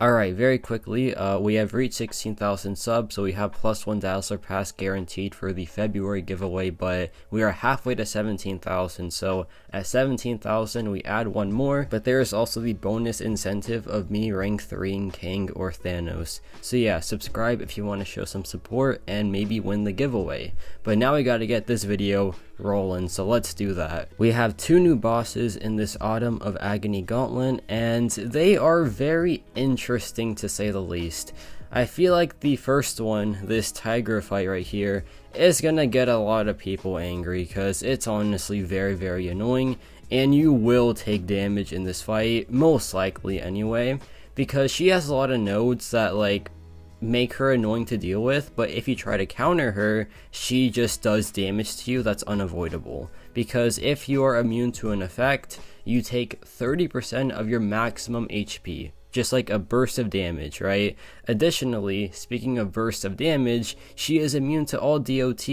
Alright, very quickly, we have reached 16,000 subs, so we have +1 Dazzler Pass guaranteed for the February giveaway, but we are halfway to 17,000, so at 17,000 we add one more, but there is also the bonus incentive of me rank 3ing King or Thanos. So yeah, subscribe if you want to show some support and maybe win the giveaway. But now we gotta get this video rolling, so let's do that. We have two new bosses in this Autumn of Agony Gauntlet, and they are very interesting to say the least. I feel like the first one, this Tigra fight right here, is gonna get a lot of people angry because it's honestly very annoying, and you will take damage in this fight, most likely anyway, because she has a lot of nodes that like make her annoying to deal with, but if you try to counter her, she just does damage to you that's unavoidable. Because if you are immune to an effect, you take 30% of your maximum HP, just like a burst of damage, right? Additionally, speaking of bursts of damage, she is immune to all DOT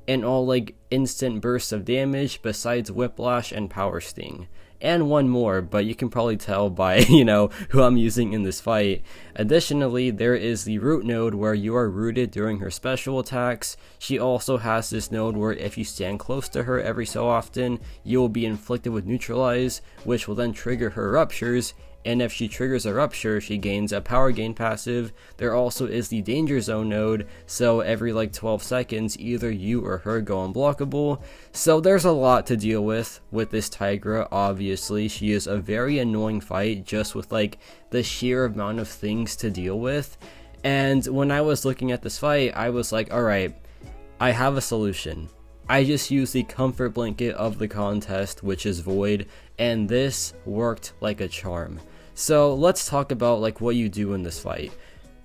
and all like instant bursts of damage besides Whiplash and Power Sting. And one more, but you can probably tell by, who I'm using in this fight. Additionally, there is the root node where you are rooted during her special attacks. She also has this node where if you stand close to her every so often, you will be inflicted with neutralize, which will then trigger her ruptures. And if she triggers a rupture, she gains a power gain passive. There also is the danger zone node, so every like 12 seconds, either you or her go unblockable. So there's a lot to deal with this Tigra. Obviously, she is a very annoying fight just with like the sheer amount of things to deal with. And when I was looking at this fight, I was like, alright, I have a solution. I just used the comfort blanket of the contest, which is Void, and this worked like a charm. So let's talk about like what you do in this fight.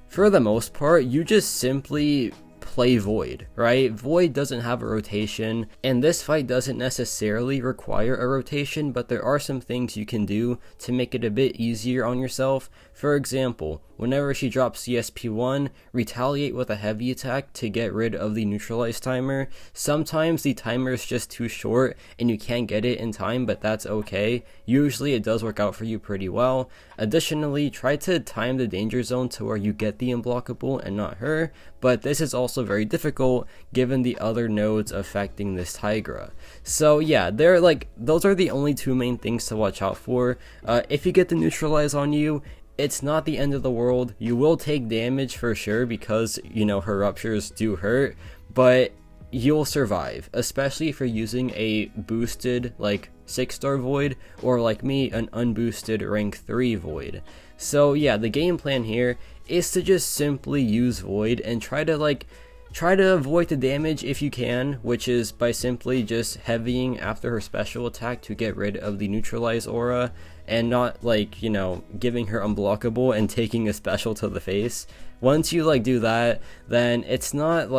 For the most part, you just simply play Void, right? Void doesn't have a rotation, and this fight doesn't necessarily require a rotation, but there are some things you can do to make it a bit easier on yourself. For example, whenever she drops CSP1, retaliate with a heavy attack to get rid of the neutralize timer. Sometimes the timer is just too short and you can't get it in time, but that's okay. Usually it does work out for you pretty well. Additionally, try to time the danger zone to where you get the unblockable and not her, but this is also very difficult given the other nodes affecting this Tigra. So yeah, those are the only two main things to watch out for. If you get the neutralize on you, it's not the end of the world. You will take damage for sure because, her ruptures do hurt, but you'll survive, especially if you're using a boosted, like, 6-star Void, or like me, an unboosted rank 3 Void. So yeah, the game plan here is to just simply use Void and try to avoid the damage if you can, which is by simply just heavying after her special attack to get rid of the neutralize aura, and not giving her unblockable and taking a special to the face. Once you do that, then it's not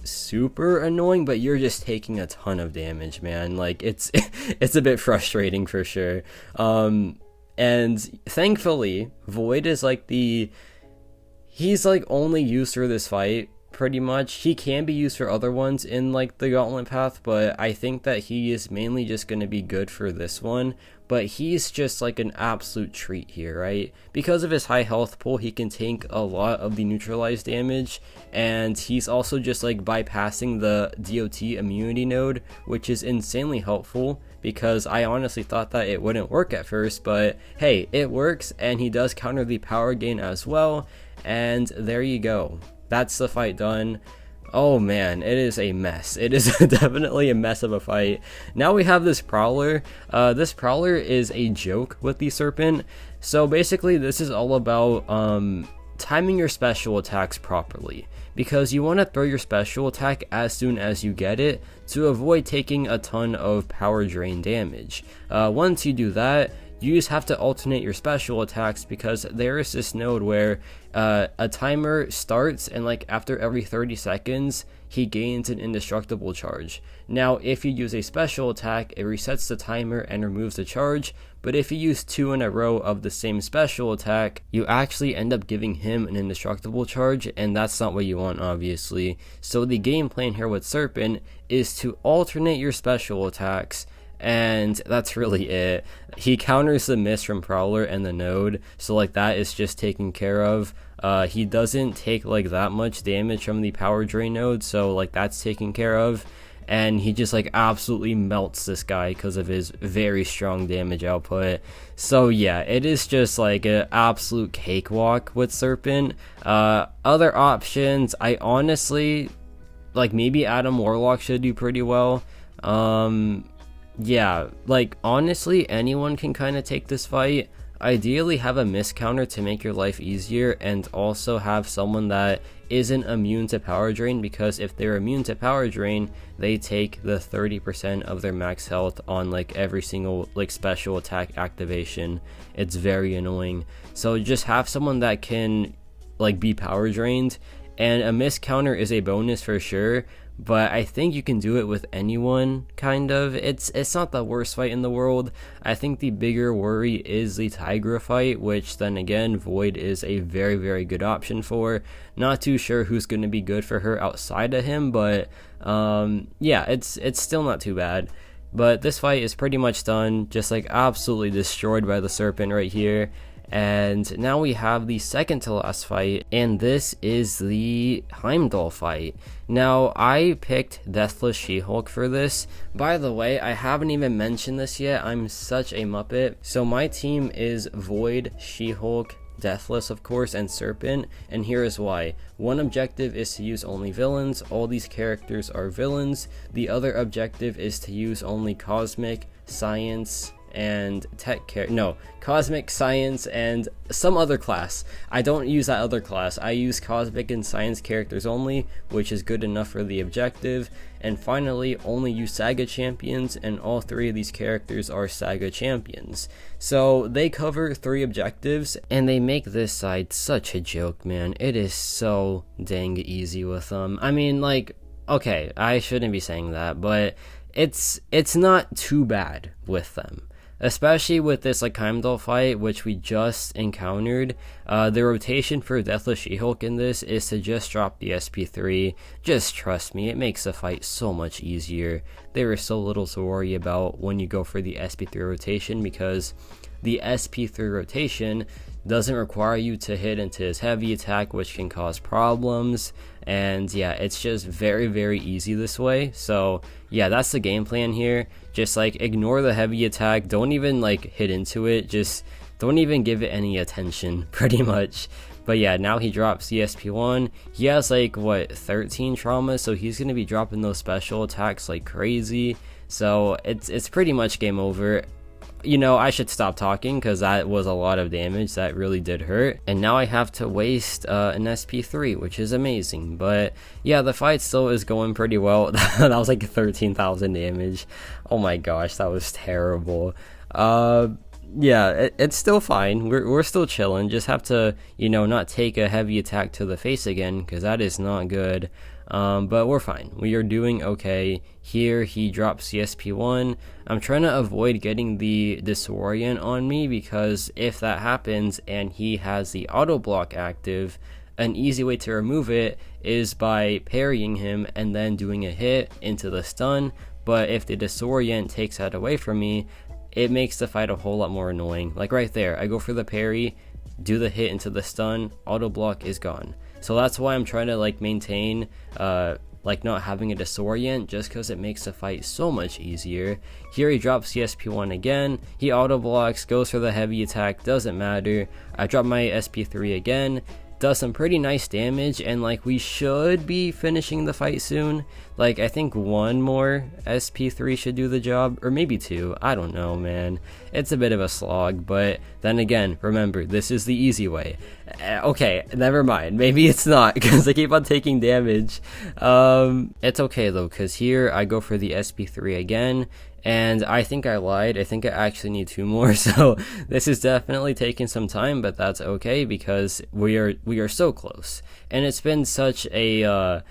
super annoying, but you're just taking a ton of damage, man. It's it's a bit frustrating for sure. And thankfully, Void is he's only used for this fight. Pretty much. He can be used for other ones in the Gauntlet path, but I think that he is mainly just going to be good for this one. But he's just an absolute treat here, right? Because of his high health pool, he can take a lot of the neutralized damage, and he's also just bypassing the DOT immunity node, which is insanely helpful, because I honestly thought that it wouldn't work at first, but hey, it works, and he does counter the power gain as well, and there you go. That's the fight done. Oh man, it is a mess. It is definitely a mess of a fight. Now we have this Prowler. This Prowler is a joke with the Serpent. So basically this is all about timing your special attacks properly, because you want to throw your special attack as soon as you get it to avoid taking a ton of power drain damage. Once you do that, you just have to alternate your special attacks, because there is this node where a timer starts, and after every 30 seconds he gains an indestructible charge. Now if you use a special attack, it resets the timer and removes the charge, but if you use 2 in a row of the same special attack, you actually end up giving him an indestructible charge, and that's not what you want, obviously. So the game plan here with Serpent is to alternate your special attacks and that's really it. He counters the miss from Prowler and the node, so like that is just taken care of. He doesn't take like that much damage from the power drain node, so like that's taken care of. And he just like absolutely melts this guy because of his very strong damage output. So yeah, it is just like an absolute cakewalk with Serpent. Other options, I honestly like maybe Adam Warlock should do pretty well. Yeah, like honestly anyone can kind of take this fight. Ideally have a miss counter to make your life easier, and also have someone that isn't immune to power drain, because if they're immune to power drain, they take the 30% of their max health on like every single like special attack activation. It's very annoying. So just have someone that can like be power drained, and a miss counter is a bonus for sure. But I think you can do it with anyone, kind of. It's not the worst fight in the world. I think the bigger worry is the Tigra fight, which then again, Void is a very, very good option for. Not too sure who's going to be good for her outside of him, but yeah, it's still not too bad. But this fight is pretty much done, just like absolutely destroyed by the Serpent right here. And now we have the second to last fight, and this is the Heimdall fight. Now, I picked Deathless She-Hulk for this. By the way, I haven't even mentioned this yet. I'm such a muppet. So my team is Void, She-Hulk, Deathless of course, and Serpent, and here is why. One objective is to use only villains. All these characters are villains. The other objective is to use only Cosmic, Science, and Cosmic, Science, and some other class. I don't use that other class. I use Cosmic and Science characters only, which is good enough for the objective. And finally, only use Saga champions, and all three of these characters are Saga champions. So they cover 3 objectives, and they make this side such a joke, man. It is so dang easy with them. I mean, like, okay, I shouldn't be saying that, but it's not too bad with them. Especially with this like Heimdall fight, which we just encountered. The rotation for Deathless She-Hulk in this is to just drop the SP3. Just trust me, it makes the fight so much easier. There is so little to worry about when you go for the SP3 rotation, because the SP3 rotation doesn't require you to hit into his heavy attack, which can cause problems. And yeah, it's just very, very easy this way. So yeah, that's the game plan here. Just like ignore the heavy attack, don't even like hit into it, just don't even give it any attention, pretty much. But yeah, now he drops the SP1. He has like what, 13 trauma, so he's gonna be dropping those special attacks like crazy. So it's pretty much game over. You know, I should stop talking because that was a lot of damage. That really did hurt. And now I have to waste an SP3, which is amazing. But yeah, the fight still is going pretty well. That was like 13,000 damage. Oh my gosh, that was terrible. Yeah, it's still fine. We're still chilling. Just have to, you know, not take a heavy attack to the face again, because that is not good. But we're fine. We are doing okay. Here he drops CSP1. I'm trying to avoid getting the Disorient on me, because if that happens and he has the auto block active, an easy way to remove it is by parrying him and then doing a hit into the stun. But if the Disorient takes that away from me, it makes the fight a whole lot more annoying. Like right there, I go for the parry, do the hit into the stun, auto block is gone. So that's why I'm trying to like maintain like not having a Disorient, just because it makes the fight so much easier. Here he drops CSP1 again, he auto blocks, goes for the heavy attack, doesn't matter. I drop my SP3 again, does some pretty nice damage, and like we should be finishing the fight soon. Like I think one more SP3 should do the job, or maybe 2, I don't know, man. It's a bit of a slog, but then again, remember, this is the easy way. Okay, never mind, maybe it's not, because I keep on taking damage. It's okay though, because here I go for the SP3 again, and I think I lied. I think I actually need 2 more, so this is definitely taking some time, but that's okay because we are so close. And it's been such a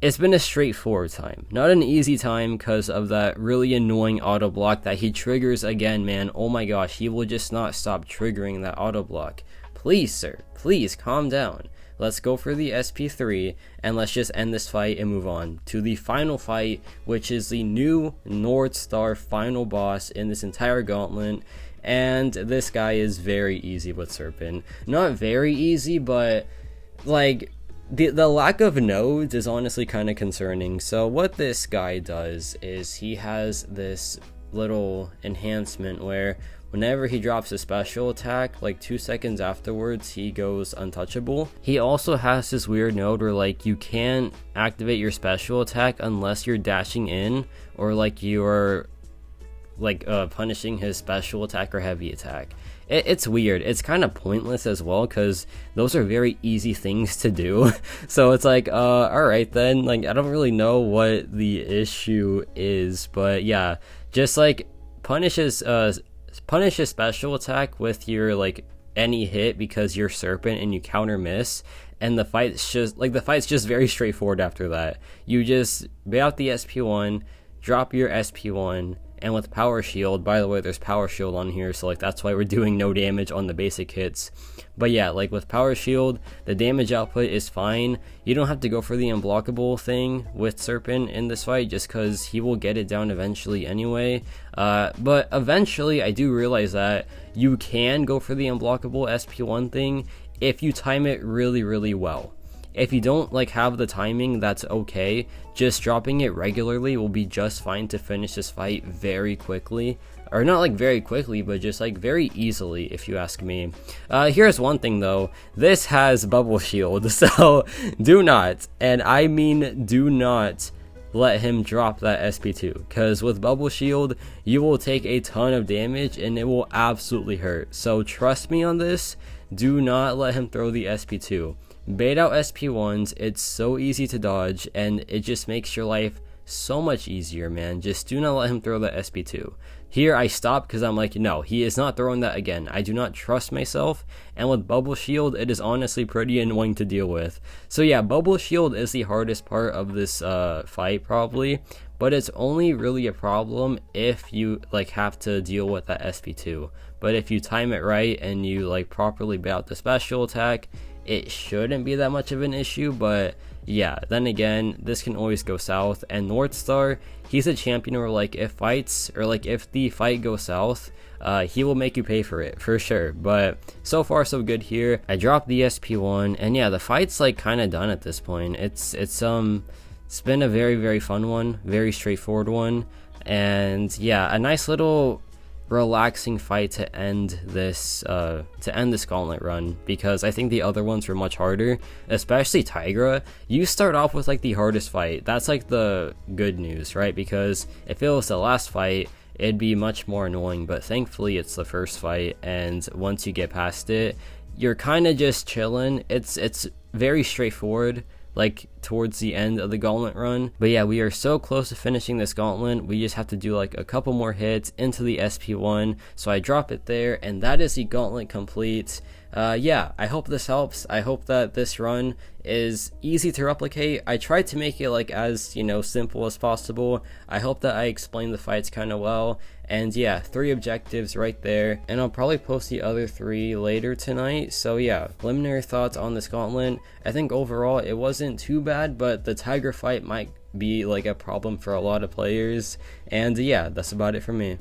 it's been a straightforward time, not an easy time, because of that really annoying auto block that he triggers again, man. Oh my gosh, he will just not stop triggering that auto block. Please, sir, please calm down. let's go for the SP3 and let's just end this fight and move on to the final fight, which is the new North Star final boss in this entire gauntlet. And this guy is very easy with Serpent. Not very easy, but like the lack of nodes is honestly kind of concerning. So what this guy does is he has this little enhancement where whenever he drops a special attack, like 2 seconds afterwards, he goes untouchable. He also has this weird node where like you can't activate your special attack unless you're dashing in or like you're like punishing his special attack or heavy attack. It's weird. It's kind of pointless as well because those are very easy things to do. So it's like alright then, like I don't really know what the issue is, but yeah, just like punish his special attack with your like any hit because you're Serpent and you counter miss, and the fight's just very straightforward after that. You just bait out the SP1, drop your SP1, and with Power Shield, by the way, there's Power Shield on here, so like that's why we're doing no damage on the basic hits. But yeah, like with Power Shield, the damage output is fine. You don't have to go for the unblockable thing with Serpent in this fight just because he will get it down eventually anyway. But eventually, I do realize that you can go for the unblockable SP1 thing if you time it really, really well. If you don't like have the timing, that's okay. Just dropping it regularly will be just fine to finish this fight very quickly. Or not like very quickly, but just like very easily, if you ask me. Here's one thing though. This has bubble shield, so do not, and I mean do not, let him drop that SP2, because with bubble shield you will take a ton of damage and it will absolutely hurt. So trust me on this, do not let him throw the SP2. Bait out SP1s, it's so easy to dodge and it just makes your life so much easier, man. Just do not let him throw that SP2. Here I stop because I'm like, no, he is not throwing that again. I do not trust myself, and with bubble shield it is honestly pretty annoying to deal with. So yeah, bubble shield is the hardest part of this fight probably, but it's only really a problem if you like have to deal with that SP2. But if you time it right and you like properly bait out the special attack, it shouldn't be that much of an issue. But yeah, then again, this can always go south, and North Star, he's a champion where like if the fight goes south, he will make you pay for it for sure. But so far so good here. I dropped the SP1, and yeah, the fight's like kind of done at this point. It's been a very, very fun one, very straightforward one, and yeah, a nice little relaxing fight to end this gauntlet run, because I think the other ones were much harder, especially Tigra. You start off with like the hardest fight. That's like the good news, right? Because if it was the last fight, it'd be much more annoying, but thankfully it's the first fight, and once you get past it, you're kind of just chilling. It's very straightforward, like towards the end of the gauntlet run. But yeah, we are so close to finishing this gauntlet. We just have to do like a couple more hits into the SP1, so I drop it there, and that is the gauntlet complete. Yeah, I hope this helps. I hope that this run is easy to replicate. I tried to make it like as, you know, simple as possible. I hope that I explained the fights kind of well. And yeah, 3 objectives right there, and I'll probably post the other 3 later tonight. So yeah, preliminary thoughts on this gauntlet. I think overall it wasn't too bad, but the Tigra fight might be like a problem for a lot of players. And yeah, that's about it for me.